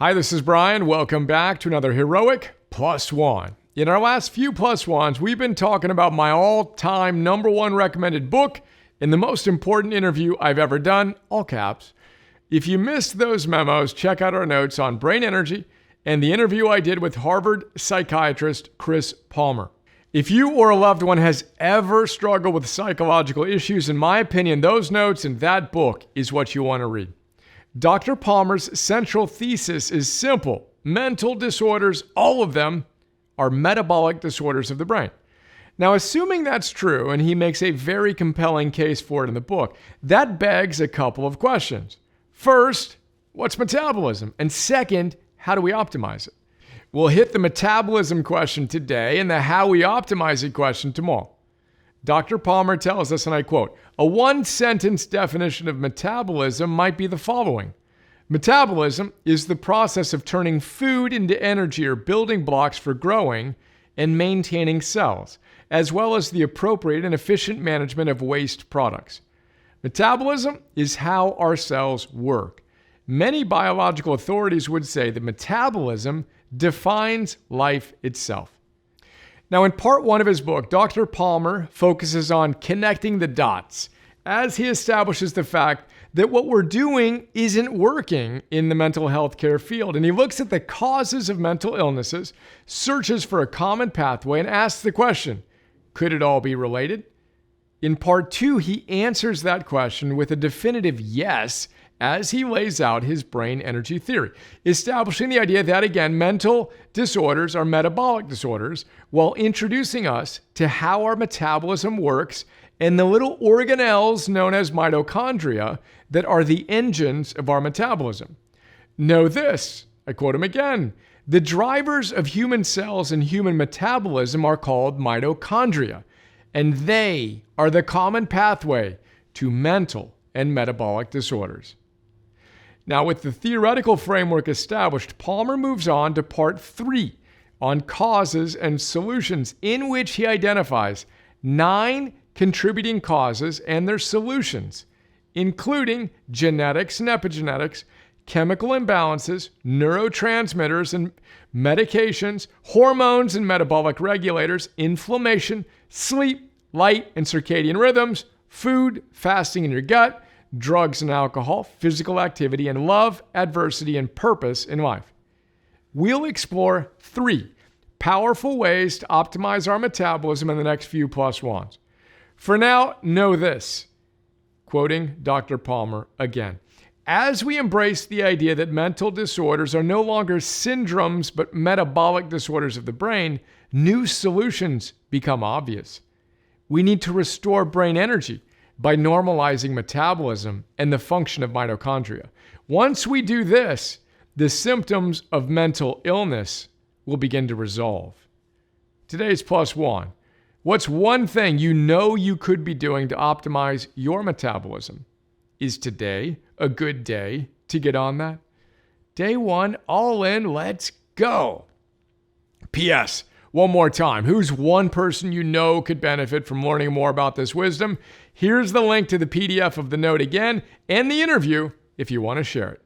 Hi, this is Brian. Welcome back to another heroic plus one. In our last few plus ones, we've been talking about my all-time number one recommended book and the most important interview I've ever done, all caps. If you missed those memos, check out our notes on brain energy and the interview I did with Harvard psychiatrist Chris Palmer. If you or a loved one has ever struggled with psychological issues, in my opinion, those notes in that book is what you want to read. Dr. Palmer's central thesis is simple. Mental disorders, all of them, are metabolic disorders of the brain. Now, assuming that's true, and he makes a very compelling case for it in the book, that begs a couple of questions. First, what's metabolism? And second, how do we optimize it? We'll hit the metabolism question today and the how we optimize it question tomorrow. Dr. Palmer tells us, and I quote, "A one-sentence definition of metabolism might be the following. Metabolism is the process of turning food into energy or building blocks for growing and maintaining cells, as well as the appropriate and efficient management of waste products. Metabolism is how our cells work. Many biological authorities would say that metabolism defines life itself." Now, in part one of his book, Dr. Palmer focuses on connecting the dots as he establishes the fact that what we're doing isn't working in the mental health care field. And he looks at the causes of mental illnesses, searches for a common pathway, and asks the question, could it all be related? In part two, he answers that question with a definitive yes as he lays out his brain energy theory, establishing the idea that, again, mental disorders are metabolic disorders, while introducing us to how our metabolism works and the little organelles known as mitochondria that are the engines of our metabolism. Know this, I quote him again, "The drivers of human cells and human metabolism are called mitochondria, and they are the common pathway to mental and metabolic disorders." Now, with the theoretical framework established, Palmer moves on to part three on causes and solutions, in which he identifies 9 contributing causes and their solutions, including genetics and epigenetics, chemical imbalances, neurotransmitters and medications, hormones and metabolic regulators, inflammation, sleep, light and circadian rhythms, food, fasting in your gut, drugs and alcohol, physical activity, and love, adversity, and purpose in life. We'll explore 3 powerful ways to optimize our metabolism in the next few plus ones. For now, know this, quoting Dr. Palmer again. As we embrace the idea that mental disorders are no longer syndromes but metabolic disorders of the brain, new solutions become obvious. We need to restore brain energy by normalizing metabolism and the function of mitochondria. Once we do this, the symptoms of mental illness will begin to resolve. Today's plus one. What's one thing you know you could be doing to optimize your metabolism? Is today a good day to get on that? Day one, all in, let's go. P.S. One more time, who's one person you know could benefit from learning more about this wisdom? Here's the link to the PDF of the note again and the interview if you want to share it.